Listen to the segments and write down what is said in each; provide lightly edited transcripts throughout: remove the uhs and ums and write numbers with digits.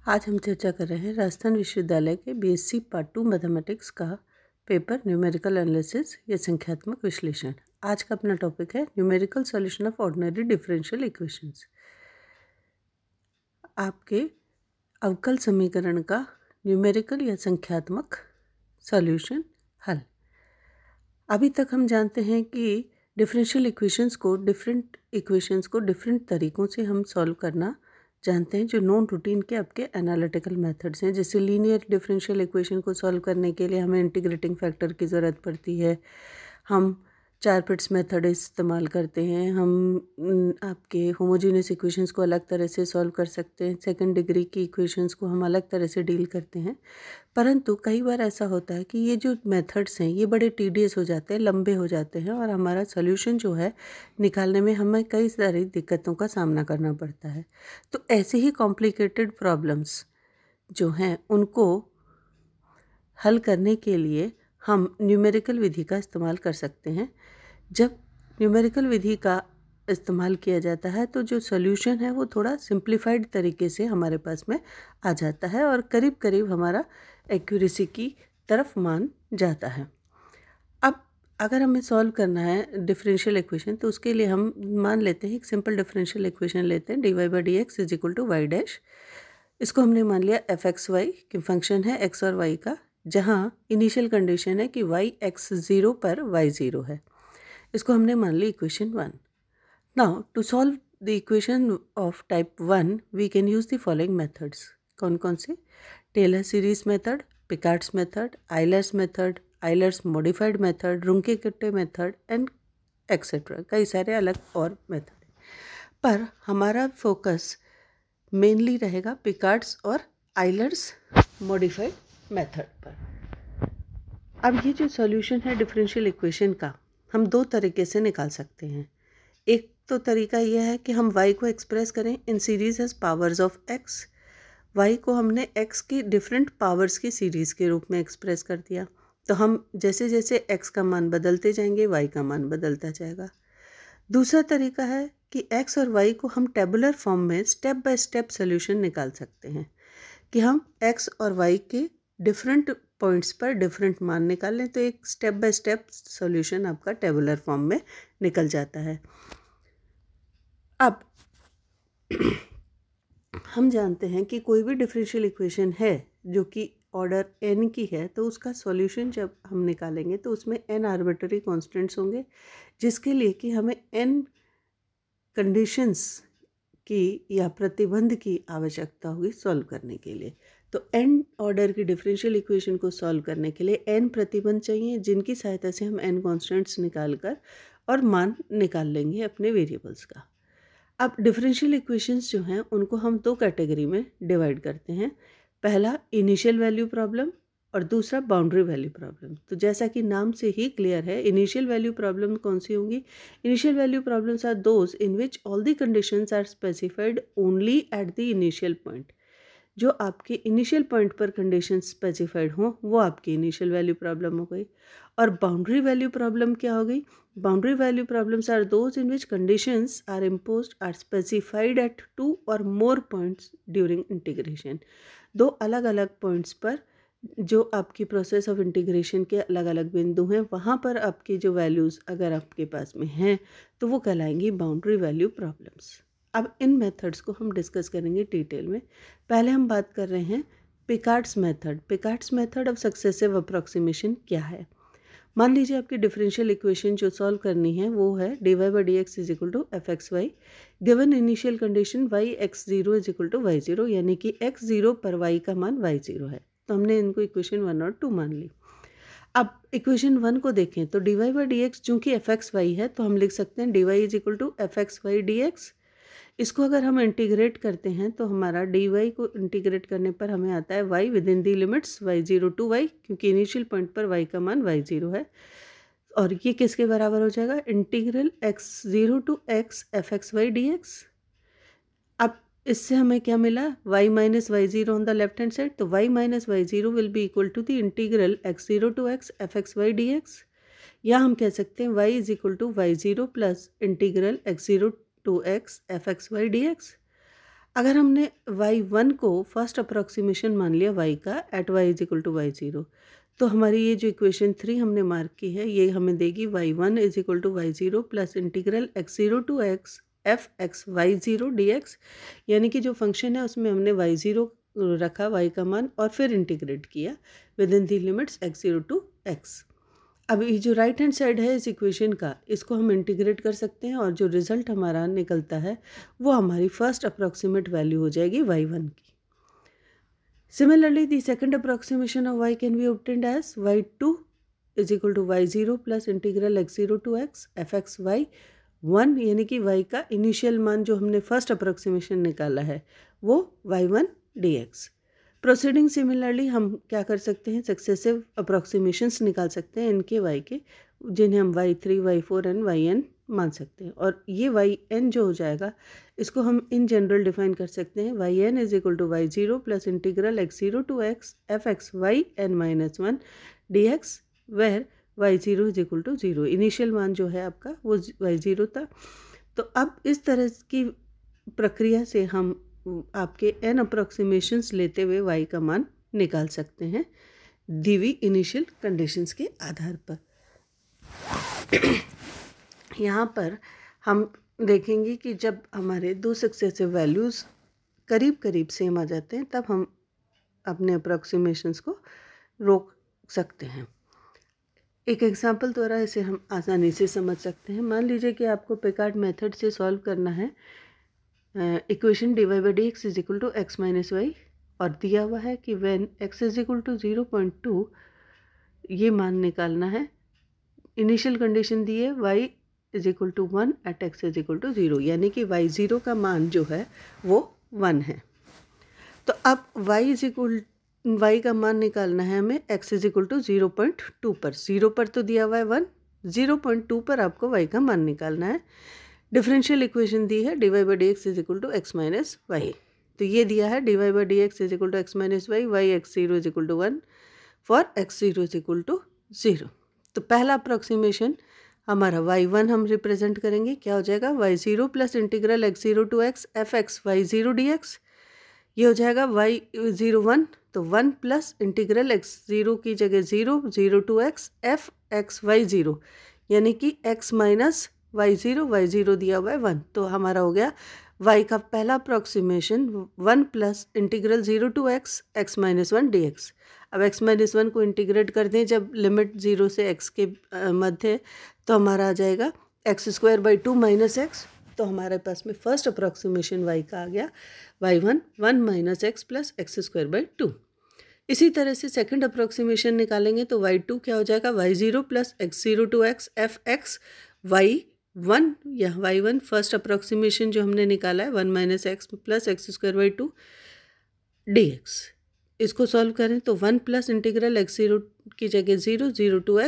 आज हम चर्चा कर रहे हैं राजस्थान विश्वविद्यालय के बीएससी पार्ट 2 मैथमेटिक्स का पेपर न्यूमेरिकल एनालिसिस या संख्यात्मक विश्लेषण। आज का अपना टॉपिक है numerical solution of ordinary differential equations. आपके अवकल समीकरण का न्यूमेरिकल या संख्यात्मक सॉल्यूशन हल। अभी तक हम जानते हैं कि डिफरेंशियल इक्वेशंस को डिफरेंट तरीकों से हम सॉल्व करना जानते हैं, जो नॉन रूटीन के आपके एनालिटिकल मेथड्स हैं। जैसे लीनियर डिफरेंशियल इक्वेशन को सॉल्व करने के लिए हमें इंटीग्रेटिंग फैक्टर की ज़रूरत पड़ती है। हम 4 पिट्स मेथड इस्तेमाल करते हैं। हम आपके होमोजीनियस इक्वेशंस को अलग तरह से सॉल्व कर सकते हैं। सेकंड डिग्री की इक्वेशंस को हम अलग तरह से डील करते हैं। परंतु कई बार ऐसा होता है कि ये जो मेथड्स हैं ये बड़े टीडियस हो जाते हैं, लंबे हो जाते हैं, और हमारा सोल्यूशन जो है निकालने में हमें कई सारी दिक्कतों का सामना करना पड़ता है। तो ऐसे ही कॉम्प्लिकेटेड प्रॉब्लम्स जो हैं उनको हल करने के लिए हम न्यूमेरिकल विधि का इस्तेमाल कर सकते हैं। जब न्यूमेरिकल विधि का इस्तेमाल किया जाता है तो जो सॉल्यूशन है वो थोड़ा सिंप्लीफाइड तरीके से हमारे पास में आ जाता है और करीब करीब हमारा एक्यूरेसी की तरफ मान जाता है। अब अगर हमें सॉल्व करना है डिफरेंशियल इक्वेशन तो उसके लिए हम मान लेते हैं एक सिंपल डिफरेंशियल इक्वेशन लेते हैं, dy/dx is equal to y dash. इसको हमने मान लिया fxy कि फंक्शन है x और y का, जहाँ इनिशियल कंडीशन है कि y x0 पर y0 है। इसको हमने मान ली equation 1। Now to solve the equation of type 1 we can use the following methods. कौन कौन से? Taylor series method, Picard's method, Euler's modified method, Runge Kutta method and etcetera. कई सारे अलग और मेथड हैं, पर हमारा फोकस मेनली रहेगा पिकार्ड्स और आइलर्स मॉडिफाइड मेथड पर। अब ये जो सॉल्यूशन है डिफरेंशियल इक्वेशन का हम दो तरीके से निकाल सकते हैं। एक तो तरीका यह है कि हम y को एक्सप्रेस करें in series as powers of x। y को हमने x की डिफरेंट पावर्स की सीरीज़ के रूप में एक्सप्रेस कर दिया, तो हम जैसे जैसे x का मान बदलते जाएंगे y का मान बदलता जाएगा। दूसरा तरीका है कि x और y को हम टेबुलर फॉर्म में स्टेप बाय स्टेप सोल्यूशन निकाल सकते हैं, कि हम x और y के डिफरेंट पॉइंट्स पर डिफरेंट मान निकाल लें तो एक स्टेप बाय स्टेप सॉल्यूशन आपका टेबुलर फॉर्म में निकल जाता है। अब हम जानते हैं कि कोई भी डिफरेंशियल इक्वेशन है जो कि ऑर्डर n की है, तो उसका सॉल्यूशन जब हम निकालेंगे तो उसमें n आर्बिट्ररी कॉन्स्टेंट्स होंगे, जिसके लिए कि हमें n कंडीशंस की या प्रतिबंध की आवश्यकता होगी सॉल्व करने के लिए। तो n ऑर्डर की डिफरेंशियल इक्वेशन को सॉल्व करने के लिए n प्रतिबंध चाहिए, जिनकी सहायता से हम n कॉन्स्टेंट्स निकाल कर और मान निकाल लेंगे अपने वेरिएबल्स का। अब डिफरेंशियल इक्वेशंस जो हैं उनको हम दो कैटेगरी में डिवाइड करते हैं। पहला इनिशियल वैल्यू प्रॉब्लम और दूसरा बाउंड्री वैल्यू प्रॉब्लम। तो जैसा कि नाम से ही क्लियर है, इनिशियल वैल्यू प्रॉब्लम कौन सी होंगी? Initial value problems are those in which all the conditions are specified only at the initial point. जो आपके इनिशियल पॉइंट पर कंडीशन स्पेसिफाइड हों वो आपकी इनिशियल वैल्यू प्रॉब्लम हो गई। और बाउंड्री वैल्यू प्रॉब्लम क्या हो गई? Boundary value problems are those in which conditions are imposed or specified at 2 और मोर पॉइंट्स ड्यूरिंग इंटीग्रेशन। दो अलग अलग पॉइंट्स पर जो आपकी प्रोसेस ऑफ इंटीग्रेशन के अलग अलग बिंदु हैं, वहाँ पर आपकी जो वैल्यूज़ अगर आपके पास में हैं तो वो कहलाएंगी बाउंड्री वैल्यू प्रॉब्लम्स। अब इन मेथड्स को हम डिस्कस करेंगे डिटेल में। पहले हम बात कर रहे हैं Picard's method. Picard's method of successive approximation क्या है? मान लीजिए आपकी डिफरेंशियल इक्वेशन जो सॉल्व करनी है वो है dy/dx is equal to fxy given initial condition y x0 is equal to y0, यानी कि x0 पर y का मान y0 है। तो हमने इनको इक्वेशन 1 और 2 मान ली। अब इक्वेशन 1 को देखें तो dy/dx चूँकि fxy है तो हम लिख सकते हैं dy is equal to fxy dx। इसको अगर हम इंटीग्रेट करते हैं तो हमारा dy को इंटीग्रेट करने पर हमें आता है y within the limits y0 to y, क्योंकि इनिशियल पॉइंट पर y का मान y0 है। और ये किसके बराबर हो जाएगा? Integral x0 to x fxy dx। अब इससे हमें क्या मिला? y minus y0 on the left hand side, तो y minus y0 will be equal to the integral x0 to x fxy dx। या हम कह सकते हैं y is equal to y0 plus integral x0 to x fxy dx। अगर हमने y1 को first approximation मान लिया y का at y is equal to y0, तो हमारी ये जो इक्वेशन 3 हमने मार्क की है ये हमें देगी y1 is equal to y0 plus integral x0 to x F x Y zero D X, यानी कि जो फंक्शन है उसमें हमने y0 रखा y का मान और फिर इंटीग्रेट किया within the limits x0 to x। अब ये जो राइट हैंड साइड है इस इक्वेशन का, इसको हम इंटीग्रेट कर सकते हैं और जो रिजल्ट हमारा निकलता है वो हमारी फर्स्ट अप्रॉक्सीमेट वैल्यू हो जाएगी y1 की। Similarly the second approximation of y can be obtained as y2 is equal to y0 plus integral x0 to x F x Y 1, यानी कि y का इनिशियल मान जो हमने फर्स्ट अप्रॉक्सीमेशन निकाला है वो y1 dx। प्रोसीडिंग सिमिलरली हम क्या कर सकते हैं, सक्सेसिव अप्रॉक्सीमेशंस निकाल सकते हैं इनके y के, जिन्हें हम y3, y4 एंड yn मान सकते हैं। और ये yn जो हो जाएगा इसको हम इन जनरल डिफाइन कर सकते हैं yn is equal to y0 plus integral x0 to x F x Y N minus 1 dx where y0 is equal to 0। Initial मान जो है आपका वो y0 था। तो अब इस तरह की प्रक्रिया से हम आपके n अप्रॉक्सीमेशंस लेते हुए y का मान निकाल सकते हैं दी हुई इनिशियल कंडीशंस के आधार पर। यहाँ पर हम देखेंगे कि जब हमारे दो सक्सेसिव वैल्यूज़ करीब करीब सेम आ जाते हैं तब हम अपने अप्रॉक्सीमेशंस को रोक सकते हैं। एक एग्जाम्पल द्वारा इसे हम आसानी से समझ सकते हैं। मान लीजिए कि आपको पिकार्ड मेथड से सॉल्व करना है equation dy by D x is equal to x minus Y, और दिया हुआ है कि when x is equal to 0.2 ये मान निकालना है। इनिशियल कंडीशन दी है y is equal to 1 at x is equal to 0, यानी कि y0 का मान जो है वो 1 है। तो अब y का मान निकालना है हमें x इज इक्वल टू 0.2 पर। 0 पर तो दिया हुआ है 1, 0.2 पर आपको y का मान निकालना है। डिफरेंशियल इक्वेशन दी है dy by D x is equal to x minus y, तो ये दिया है dy by D x is equal to x minus y, y x0 is equal to 1 for x0 is equal to 0। तो पहला approximation हमारा y1 हम represent करेंगे, क्या हो जाएगा y0 plus integral x0 to x F x Y zero D x, ये हो जाएगा y01, तो 1 प्लस इंटीग्रल x0 की जगह 0, 0 to x F x Y zero, यानी कि x माइनस y0 दिया हुआ है 1, तो हमारा हो गया y का पहला approximation 1 plus integral 0 to x minus 1 d x. अब x माइनस 1 को इंटीग्रेट कर दें जब लिमिट 0 से x के मध्य, तो हमारा आ जाएगा x square by 2 minus x, तो हमारे पास में फर्स्ट अप्रॉक्सीमेशन y का आ गया y1 1 minus x plus x square by 2। इसी तरह से सेकंड अप्रॉक्सीमेशन निकालेंगे तो y2 क्या हो जाएगा y0 plus x0 to x F x Y 1, या y1 फर्स्ट अप्रॉक्सीमेशन जो हमने निकाला है 1 minus x plus x square by 2 D x. इसको सॉल्व करें तो 1 प्लस इंटीग्रल x0 की जगह 0, 0 to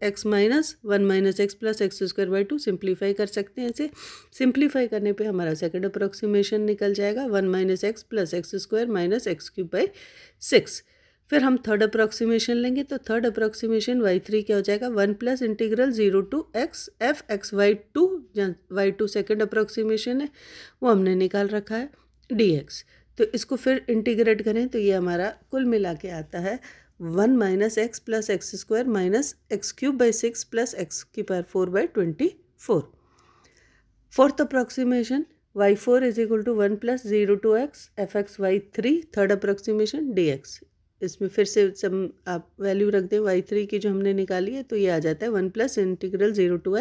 x minus 1 minus x plus x square by 2, simplify कर सकते हैं इसे। सिंप्लीफाई करने पे हमारा सेकंड अप्रॉक्सीमेशन निकल जाएगा 1 minus x plus x square minus x cube by 6। फिर हम थर्ड अप्रॉक्सीमेशन लेंगे तो थर्ड अप्रॉक्सीमेशन y3 क्या हो जाएगा 1 plus integral 0 to x F x y 2, y2 second approximation है वो हमने निकाल रखा है dx। तो इसको फिर इंटीग्रेट करें तो ये हमारा कुल मिला के आता है 1 minus x plus x square minus x cube by 6 plus X की power 4 by 24। Fourth approximation y4 is equal to 1 plus 0 to x F x Y 3, third approximation dx। इसमें फिर से सब आप वैल्यू रख दें y3 की जो हमने निकाली है, तो ये आ जाता है 1 plus integral 0 to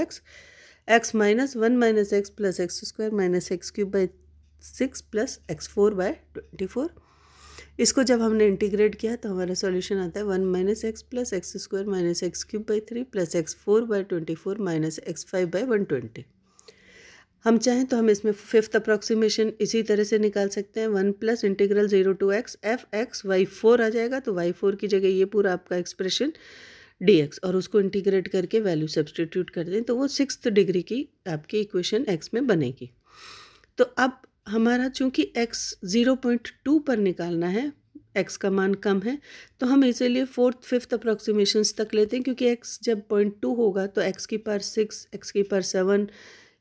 x minus 1 minus x plus x square minus x cube by 6 plus x4 by 24। इसको जब हमने इंटीग्रेट किया तो हमारा सॉल्यूशन आता है 1 minus x plus x square minus x cube by 3 plus x4 by 24 minus x5 by 120। हम चाहें तो हम इसमें फिफ्थ अप्रॉक्सीमेशन इसी तरह से निकाल सकते हैं 1 plus integral 0 to x F x y 4 आ जाएगा, तो y4 की जगह ये पूरा आपका एक्सप्रेशन dx, और उसको इंटीग्रेट करके वैल्यू सब्सटीट्यूट कर दें तो वो 6th डिग्री की आपकी इक्वेशन x में बनेगी। तो अब हमारा चूंकि x 0.2 पर निकालना है, x का मान कम है, तो हम इसीलिए फोर्थ फिफ्थ अप्रॉक्सीमेशंस तक लेते हैं, क्योंकि x जब 0.2 होगा तो x की पावर 6, x की पावर 7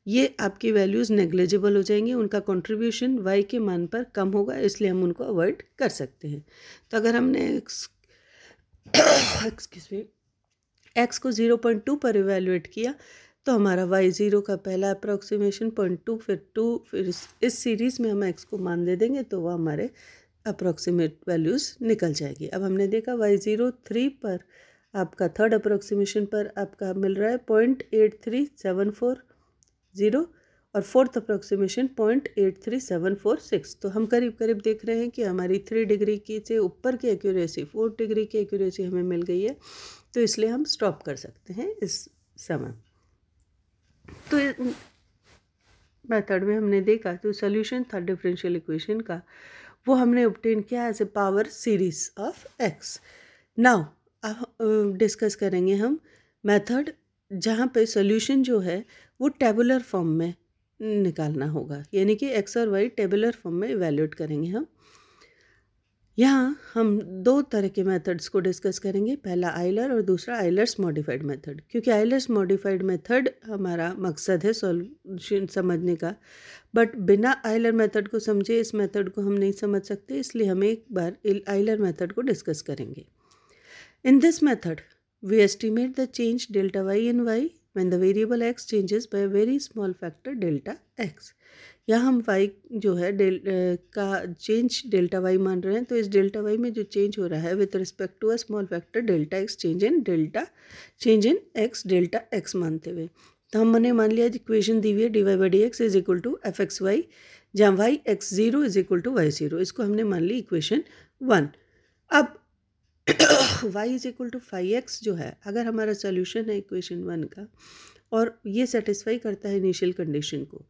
ये आपकी वैल्यूज़ नेग्लिजिबल हो जाएंगी, उनका कंट्रीब्यूशन y के मान पर कम होगा, इसलिए हम उनको अवॉइड कर सकते हैं। तो अगर हमने x को 0.2 पर इवेल्युएट किया तो हमारा y0 का पहला अप्रॉक्सीमेशन 0.2, फिर 2, फिर इस सीरीज़ में हम x को मान दे देंगे तो वह हमारे अप्रॉक्सीमेट वैल्यूज़ निकल जाएगी। अब हमने देखा y0 3 पर आपका थर्ड अप्रॉक्सीमेशन पर आपका मिल रहा है 0.83740 और फोर्थ अप्रॉक्सीमेशन 0.83746। तो हम करीब करीब देख रहे हैं कि हमारी 3 डिग्री की से ऊपर की एक्यूरेसी, 4 डिग्री की एक्यूरेसी हमें मिल गई है, तो इसलिए हम स्टॉप कर सकते हैं इस समय। तो मेथड में हमने देखा जो सोल्यूशन था डिफरेंशियल इक्वेशन का वो हमने ऑब्टेन किया as a power series of x. Now discuss करेंगे हम मेथड जहाँ पे सोल्यूशन जो है वो टेबुलर फॉर्म में निकालना होगा, यानी कि एक्स और वाई टेबुलर फॉर्म में इवैल्यूएट करेंगे हम। यहाँ हम दो तरह के मेथड्स को डिस्कस करेंगे, पहला आइलर और दूसरा आइलर्स मॉडिफाइड मेथड। क्योंकि आइलर्स मॉडिफाइड मेथड हमारा मकसद है सॉल्यूशन समझने का, बट बिना आइलर मेथड को समझे इस मेथड को हम नहीं समझ सकते, इसलिए हम एक बार आइलर मेथड को डिस्कस करेंगे। In this method we estimate the change delta y in y when the variable x changes by a very small factor delta x। यहाँ हम y जो है का चेंज डेल्टा y मान रहे हैं, तो इस डेल्टा y में जो चेंज हो रहा है with respect to a small factor delta x change in x delta x मानते हुए, तो हमने मान लिया इक्वेशन दी हुई है dy by dx is equal to f x y, जहाँ y x0 is equal to y0, इसको हमने मान ली इक्वेशन 1। अब y is equal to 5x जो है, अगर हमारा सोल्यूशन है इक्वेशन 1 का और ये सेटिस्फाई करता है इनिशियल कंडीशन को,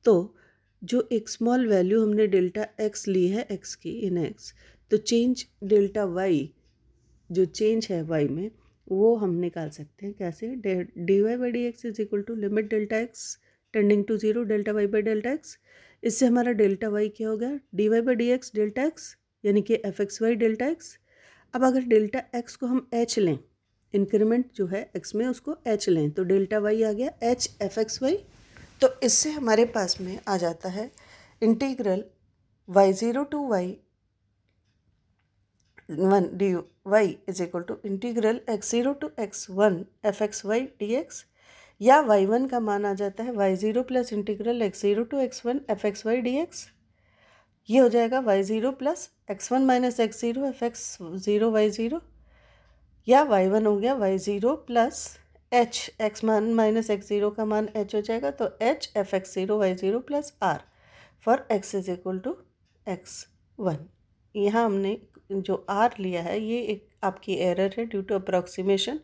तो जो एक स्मॉल वैल्यू हमने डेल्टा x ली है x की इन x, तो चेंज डेल्टा y जो चेंज है y में वो हम निकाल सकते हैं कैसे, dy by D x is equal to limit delta x tending to 0 delta y by delta x। इससे हमारा डेल्टा y क्या हो गया, dy by D x delta x यानी कि f x y delta x। अब अगर डेल्टा x को हम h लें, इंक्रीमेंट जो है x में उसको h लें, तो डेल्टा y आ गया h एफ एक्स वाई। तो इससे हमारे पास में आ जाता है integral y0 to y1 d y is equal to integral x0 to x1 f x y d x, या y1 का मान आ जाता है y0 plus integral x0 to x1 f x y d x. ये हो जाएगा y0 plus x1 minus x0 F x 0 y0, या y1 हो गया y0 प्लस h x मान माइनस x0 का मान h हो जाएगा, तो h f x 0 y0 plus r for x is equal to x1। यहाँ हमने जो r लिया है ये एक आपकी एरर है ड्यू टू अप्रॉक्सीमेशन,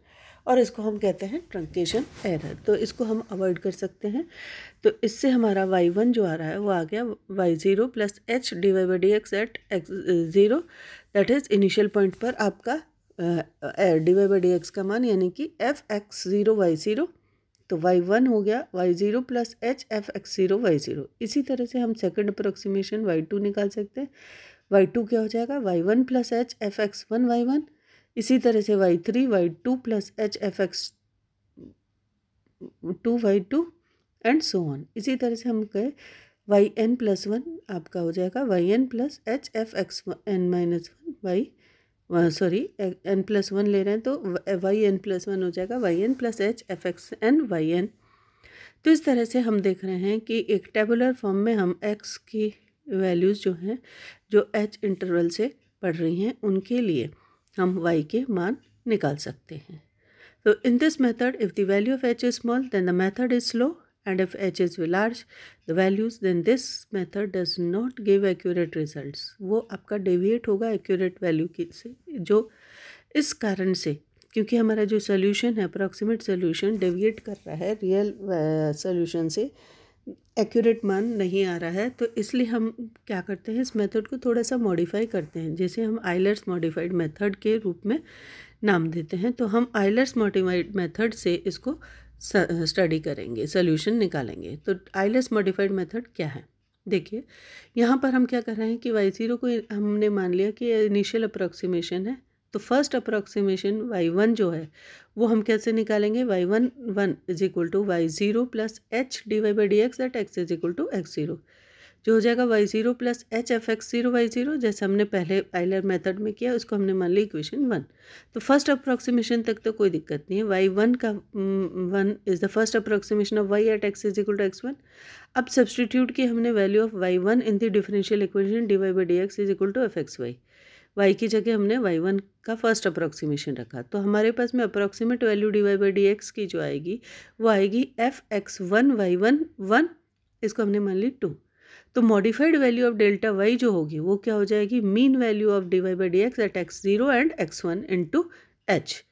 और इसको हम कहते हैं ट्रंकेशन एरर, तो इसको हम अवॉइड कर सकते हैं। तो इससे हमारा y1 जो आ रहा है वो आ गया y0 plus h d Y by D x at x0, that is initial point पर आपका d Y by D x का मान यानी कि एफ एक्स 0 y0, तो y1 हो गया y0 plus h f x 0 y0। इसी तरह से हम सेकंड अप्रोक्सीमेशन y2 निकाल सकते हैं, y2 क्या हो जाएगा y1 plus h f x 1 y1, इसी तरह से y3 y2 plus h f x 2 y2 and so on. इसी तरह से हम कहें yn प्लस 1 आपका हो जाएगा yn plus h f x n minus 1 sorry n plus 1 ले रहे हैं तो yn प्लस 1 हो जाएगा yn plus h f x n yn। तो इस तरह से हम देख रहे हैं कि एक टेबुलर फॉर्म में हम x की वैल्यूज़ जो हैं जो h इंटरवल से पढ़ रही हैं उनके लिए हम y के मान निकाल सकते हैं। तो in this method if the value of h is small then the method is slow, and if h is large the values then this method does not give accurate results। वो आपका deviate होगा accurate value की से, जो इस कारण से क्योंकि हमारा जो सोल्यूशन है अप्रॉक्सीमेट सोल्यूशन डेविएट कर रहा है रियल सोल्यूशन से, एक्यूरेट मान नहीं आ रहा है, तो इसलिए हम क्या करते हैं इस मेथड को थोड़ा सा मॉडिफाई करते हैं, जैसे हम आइलर्स मॉडिफाइड मेथड के रूप में नाम देते हैं। तो हम आइलर्स मॉडिफाइड मेथड से इसको स्टडी करेंगे, सोल्यूशन निकालेंगे। तो आइलर्स मॉडिफाइड मेथड क्या है, देखिए यहाँ पर हम क्या कर रहे हैं कि y0 को हमने मान लिया कि इनिशियल अप्रॉक्सीमेशन है, तो तो फर्स्ट अप्रॉक्सीमेशन y1 जो है वो हम कैसे निकालेंगे, y1 is equal to y0 plus h dy by D x at x is equal to x0, जो हो जाएगा y0 plus H F x0 y0, जैसे हमने पहले आइलर मेथड में किया उसको हमने मान ली इक्वेशन 1। तो फर्स्ट अप्रॉक्सीमेशन तक तो कोई दिक्कत नहीं है, y1 का 1 is the first approximation of y at x is equal to x1। अब सब्सटीट्यूट की हमने value of y1 in the differential equation dy by D x is equal to f x y, y की जगह हमने y1 का first approximation रखा, तो हमारे पास में approximate value dy by D X की जो आएगी वो आएगी एफ एक्स वन y1 1, इसको हमने मान ली 2। तो modified value of delta y जो होगी वो क्या हो जाएगी, mean value of d Y by D x at x0 and x1 into h.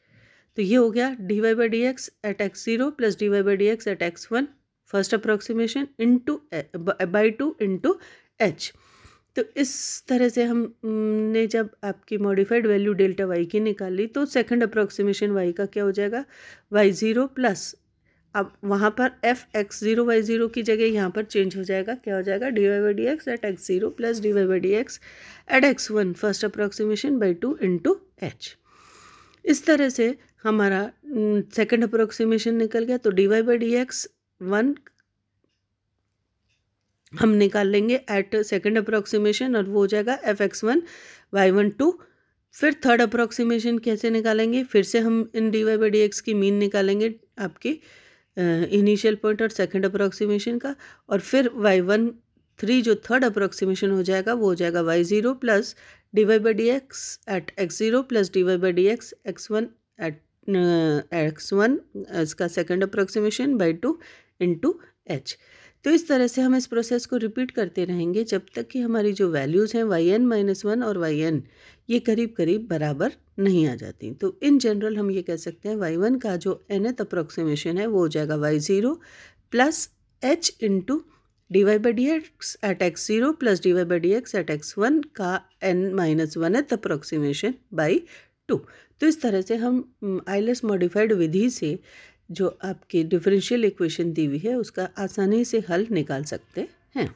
तो ये हो गया d Y by D x at x0 plus d Y by D x at x1 first approximation into by 2 into h. तो इस तरह से हमने जब आपकी मॉडिफाइड वैल्यू डेल्टा वाई की निकाली तो सेकंड अप्रॉक्सीमेशन वाई का क्या हो जाएगा, y0 प्लस, अब वहाँ पर एफ x0 y0 की जगह यहाँ पर चेंज हो जाएगा, क्या हो जाएगा d Y by D x at x0 plus d Y by D x at x1 first approximation by 2 into h. इस तरह से हमारा सेकंड अप्रॉक्सीमेशन निकल गया। तो d Y by D x 1 हम निकाल लेंगे एट सेकंड अप्रॉक्सीमेशन और वो हो जाएगा एफ x1 y1 2। फिर थर्ड अप्रॉक्सीमेशन कैसे निकालेंगे, फिर से हम इन D Y by D X की मीन निकालेंगे आपकी इनिशियल पॉइंट और सेकंड अप्रॉक्सीमेशन का, और फिर y1 3 जो थर्ड अप्रॉक्सीमेशन हो जाएगा वो हो जाएगा y0 plus d Y by D x at x0 plus d Y by D x x1 at x1 इसका second approximation by 2 into h. तो इस तरह से हम इस प्रोसेस को रिपीट करते रहेंगे जब तक कि हमारी जो वैल्यूज़ हैं yn-1 और yn ये करीब करीब बराबर नहीं आ जाती। तो इन जनरल हम ये कह सकते हैं y1 का जो nth अप्रॉक्सीमेशन है वो हो जाएगा y0 plus h into d Y by D x at x0 plus d Y by D x at x1 का n-1th अप्रॉक्सीमेशन बाई 2। तो इस तरह से हम आइलर्स मॉडिफाइड विधि से जो आपकी डिफरेंशियल इक्वेशन दी हुई है उसका आसानी से हल निकाल सकते हैं।